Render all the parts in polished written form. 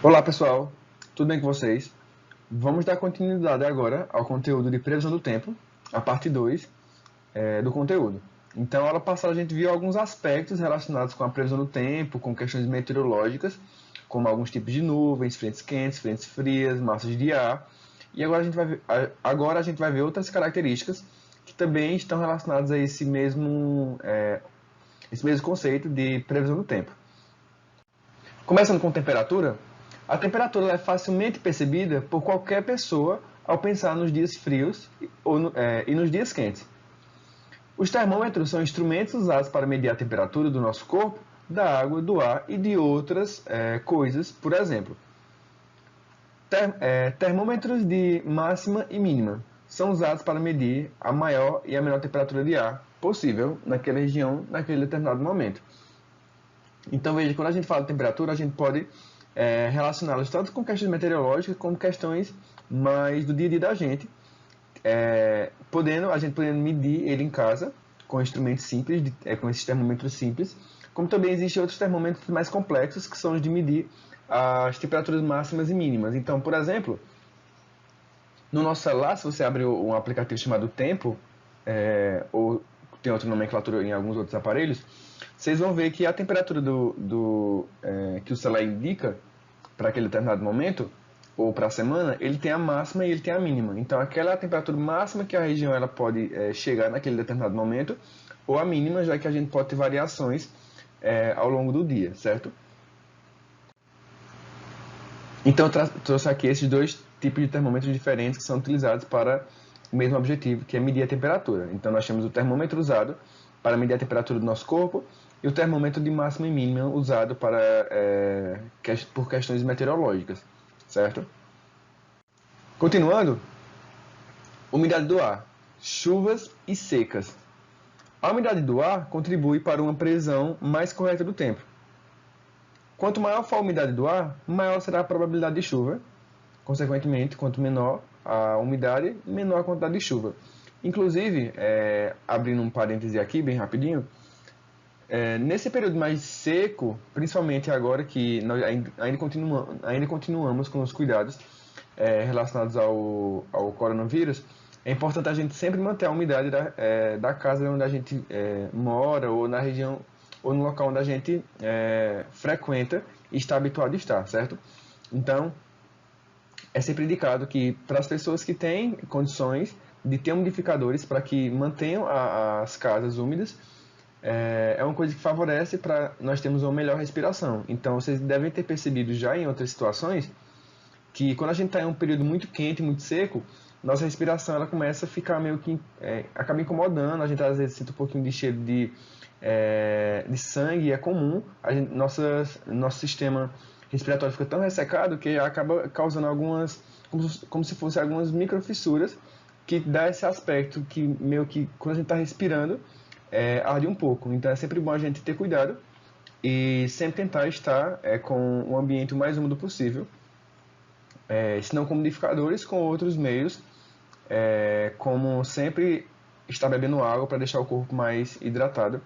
Olá pessoal, tudo bem com vocês? Vamos dar continuidade agora ao conteúdo de previsão do tempo, a parte 2 do conteúdo. Então, na aula passada a gente viu alguns aspectos relacionados com a previsão do tempo, com questões meteorológicas, como alguns tipos de nuvens, frentes quentes, frentes frias, massas de ar. E agora a gente vai ver outras características que também estão relacionadas a esse mesmo conceito de previsão do tempo. Começando com temperatura, a temperatura é facilmente percebida por qualquer pessoa ao pensar nos dias frios e nos dias quentes. Os termômetros são instrumentos usados para medir a temperatura do nosso corpo, da água, do ar e de outras coisas, por exemplo. Termômetros de máxima e mínima são usados para medir a maior e a menor temperatura de ar possível naquela região, naquele determinado momento. Então, veja, quando a gente fala de temperatura, a gente pode relacioná-las tanto com questões meteorológicas como questões mais do dia a dia da gente, a gente podendo medir ele em casa com instrumentos simples, com esses termômetros simples, como também existem outros termômetros mais complexos que são os de medir as temperaturas máximas e mínimas. Então, por exemplo, no nosso celular, se você abrir um aplicativo chamado Tempo, ou tem outra nomenclatura em alguns outros aparelhos, vocês vão ver que a temperatura que o celular indica para aquele determinado momento, ou para a semana, ele tem a máxima e ele tem a mínima. Então, aquela é a temperatura máxima que a região ela pode chegar naquele determinado momento, ou a mínima, já que a gente pode ter variações ao longo do dia, certo? Então, eu trouxe aqui esses dois tipos de termômetros diferentes que são utilizados para o mesmo objetivo, que é medir a temperatura. Então, nós temos o termômetro usado para medir a temperatura do nosso corpo e o termômetro de máxima e mínima usado por questões meteorológicas, certo? Continuando, umidade do ar, chuvas e secas. A umidade do ar contribui para uma previsão mais correta do tempo. Quanto maior for a umidade do ar, maior será a probabilidade de chuva. Consequentemente, quanto menor a umidade, menor a quantidade de chuva. Inclusive, abrindo um parêntese aqui, bem rapidinho, nesse período mais seco, principalmente agora que nós ainda continuamos com os cuidados relacionados ao coronavírus, é importante a gente sempre manter a umidade da casa onde a gente mora, ou na região, ou no local onde a gente frequenta e está habituado a estar, certo? Então, é sempre indicado que para as pessoas que têm condições de ter umidificadores para que mantenham as casas úmidas, é uma coisa que favorece para nós termos uma melhor respiração. Então, vocês devem ter percebido já em outras situações que quando a gente está em um período muito quente, muito seco, nossa respiração ela começa a ficar meio que acaba incomodando, a gente às vezes sente um pouquinho de cheiro de sangue, é comum, nosso sistema respiratório fica tão ressecado que acaba causando como se fossem algumas microfissuras, que dá esse aspecto que meio que quando a gente está respirando, arde um pouco. Então é sempre bom a gente ter cuidado e sempre tentar estar com o ambiente o mais úmido possível, se não com umidificadores, com outros meios, como sempre estar bebendo água para deixar o corpo mais hidratado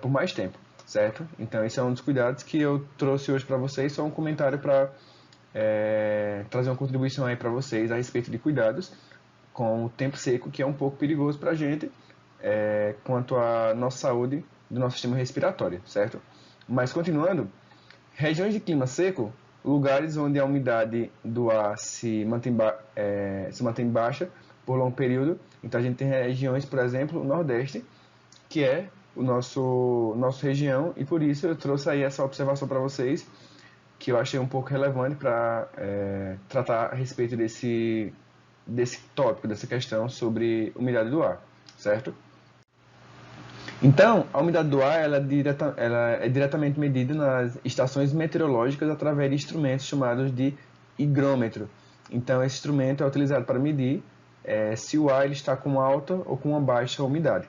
por mais tempo, certo? Então esse é um dos cuidados que eu trouxe hoje para vocês, só um comentário para trazer uma contribuição aí para vocês a respeito de cuidados com o tempo seco, que é um pouco perigoso para a gente, quanto à nossa saúde do nosso sistema respiratório, certo? Mas continuando, regiões de clima seco, lugares onde a umidade do ar se mantém baixa por longo período. Então a gente tem regiões, por exemplo, o Nordeste, que é o nossa região, e por isso eu trouxe aí essa observação para vocês, que eu achei um pouco relevante para tratar a respeito desse tópico, dessa questão sobre umidade do ar, certo? Então, a umidade do ar ela é diretamente medida nas estações meteorológicas através de instrumentos chamados de higrômetro. Então, esse instrumento é utilizado para medir se o ar ele está com alta ou com uma baixa umidade.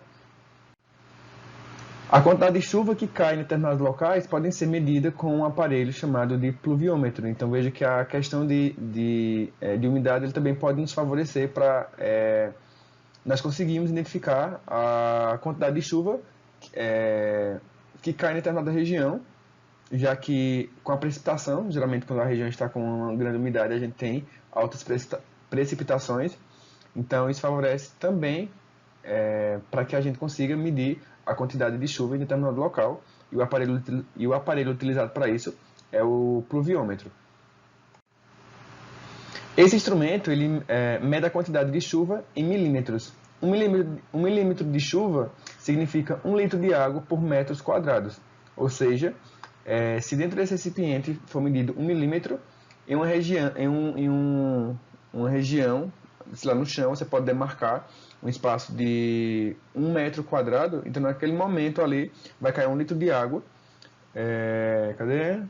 A quantidade de chuva que cai em determinados locais pode ser medida com um aparelho chamado de pluviômetro. Então, veja que a questão de umidade ele também pode nos favorecer para nós conseguimos identificar a quantidade de chuva que cai em determinada região já que com a precipitação, geralmente quando a região está com uma grande umidade, a gente tem altas precipitações, então isso favorece também para que a gente consiga medir a quantidade de chuva em determinado local, e o aparelho utilizado para isso é o pluviômetro. Esse instrumento ele mede a quantidade de chuva em milímetros. Um milímetro de chuva significa 1 litro de água por metros quadrados. Ou seja, se dentro desse recipiente for medido 1 milímetro, em uma região, sei lá, no chão, você pode demarcar um espaço de 1 metro quadrado. Então, naquele momento ali, vai cair 1 litro de água. Cadê?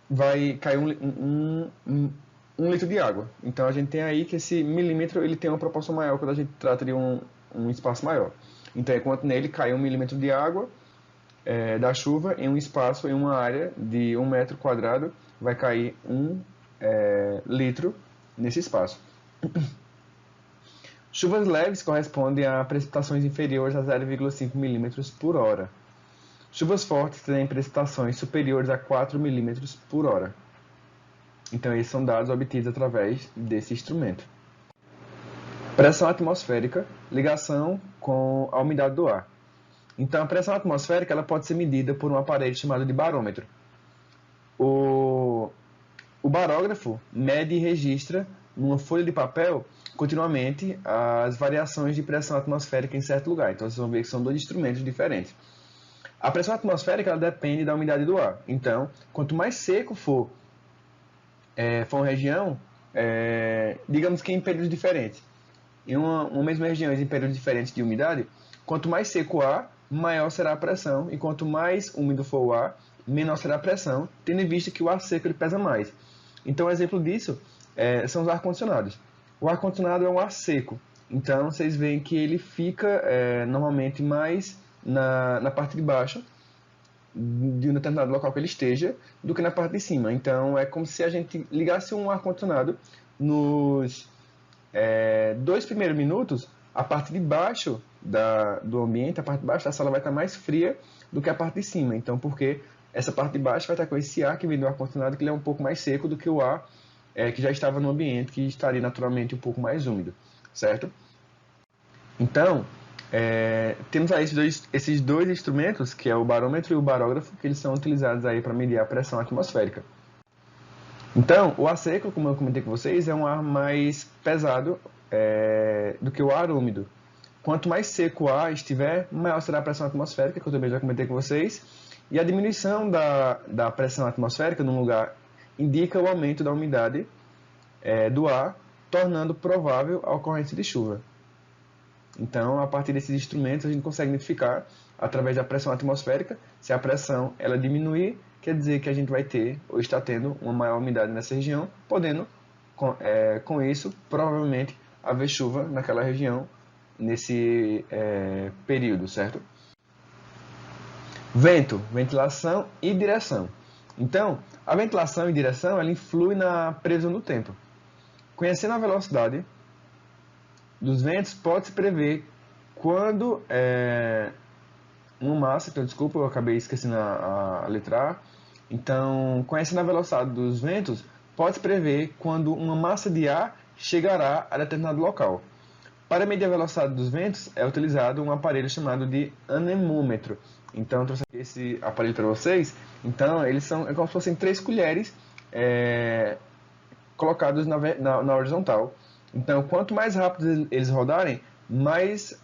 Vai cair um litro de água. Então a gente tem aí que esse milímetro ele tem uma proporção maior quando a gente trata de um espaço maior. Então, enquanto nele cai 1 milímetro de água da chuva em um espaço, em uma área de 1 metro quadrado, vai cair 1 litro nesse espaço. Chuvas leves correspondem a precipitações inferiores a 0,5 milímetros por hora. Chuvas fortes têm precipitações superiores a 4 milímetros por hora. Então, esses são dados obtidos através desse instrumento. Pressão atmosférica, ligação com a umidade do ar. Então, a pressão atmosférica ela pode ser medida por um aparelho chamado de barômetro. O barógrafo mede e registra numa folha de papel continuamente as variações de pressão atmosférica em certo lugar. Então, vocês vão ver que são dois instrumentos diferentes. A pressão atmosférica ela depende da umidade do ar. Então, quanto mais seco for uma região, digamos que em períodos diferentes, em uma mesma região, em períodos diferentes de umidade, quanto mais seco o ar, maior será a pressão, e quanto mais úmido for o ar, menor será a pressão, tendo em vista que o ar seco ele pesa mais. Então, um exemplo disso são os ar-condicionados. O ar-condicionado é um ar seco, então vocês veem que ele fica normalmente mais na parte de baixo de um determinado local que ele esteja, do que na parte de cima. Então, é como se a gente ligasse um ar-condicionado nos 2 primeiros minutos, a parte de baixo do ambiente, a parte de baixo da sala vai estar mais fria do que a parte de cima. Então, porque essa parte de baixo vai estar com esse ar que vem do ar-condicionado, que ele é um pouco mais seco do que o ar que já estava no ambiente, que estaria naturalmente um pouco mais úmido, certo? Então, temos aí esses dois instrumentos, que é o barômetro e o barógrafo, que eles são utilizados aí para medir a pressão atmosférica. Então, o ar seco, como eu comentei com vocês, é um ar mais pesado do que o ar úmido. Quanto mais seco o ar estiver, maior será a pressão atmosférica, que eu também já comentei com vocês. E a diminuição da pressão atmosférica num lugar indica o aumento da umidade do ar, tornando provável a ocorrência de chuva. Então, a partir desses instrumentos, a gente consegue identificar, através da pressão atmosférica, se a pressão ela diminuir, quer dizer que a gente vai ter, ou está tendo, uma maior umidade nessa região, podendo, com isso, provavelmente, haver chuva naquela região, nesse período, certo? Vento, ventilação e direção. Então, a ventilação e direção, ela influi na previsão do tempo. Conhecendo a velocidade dos ventos, pode-se prever quando uma massa, então desculpa, eu acabei esquecendo a letra A. Então, conhecendo a velocidade dos ventos, pode-se prever quando uma massa de ar chegará a determinado local. Para medir a velocidade dos ventos, é utilizado um aparelho chamado de anemômetro. Então, eu trouxe aqui esse aparelho para vocês. Então, eles são como se fossem 3 colheres colocados na horizontal. Então, quanto mais rápido eles rodarem, mais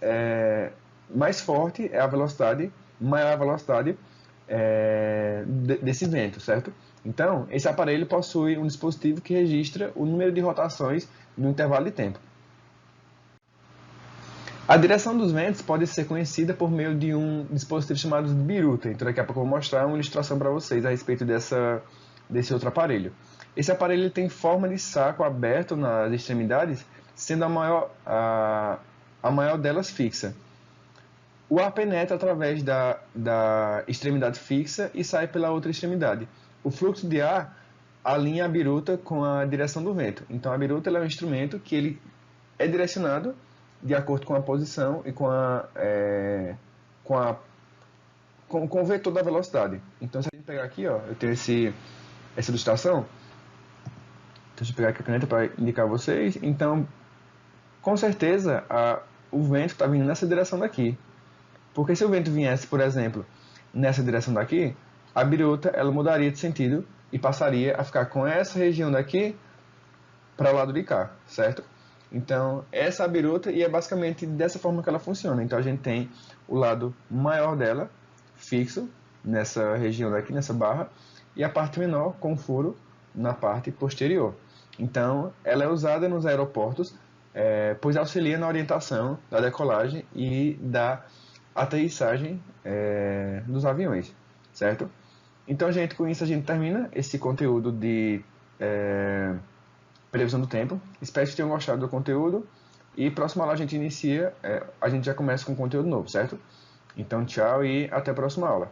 forte é a velocidade, maior a velocidade desse vento, certo? Então, esse aparelho possui um dispositivo que registra o número de rotações no intervalo de tempo. A direção dos ventos pode ser conhecida por meio de um dispositivo chamado biruta. Então, daqui a pouco eu vou mostrar uma ilustração para vocês a respeito desse outro aparelho. Esse aparelho tem forma de saco aberto nas extremidades, sendo a maior delas fixa. O ar penetra através da extremidade fixa e sai pela outra extremidade. O fluxo de ar alinha a biruta com a direção do vento. Então, a biruta é um instrumento que ele é direcionado de acordo com a posição e com com o vetor da velocidade. Então, se a gente pegar aqui, ó, eu tenho essa ilustração. Deixa eu pegar aqui a caneta para indicar a vocês. Então, com certeza, o vento está vindo nessa direção daqui. Porque se o vento viesse, por exemplo, nessa direção daqui, a biruta ela mudaria de sentido e passaria a ficar com essa região daqui para o lado de cá, certo? Então, essa é a biruta e é basicamente dessa forma que ela funciona. Então, a gente tem o lado maior dela, fixo, nessa região daqui, nessa barra, e a parte menor com furo na parte posterior. Então, ela é usada nos aeroportos, pois auxilia na orientação da decolagem e da aterrissagem dos aviões, certo? Então, gente, com isso a gente termina esse conteúdo de previsão do tempo. Espero que tenham gostado do conteúdo e próxima aula a gente inicia, a gente já começa com conteúdo novo, certo? Então, tchau e até a próxima aula.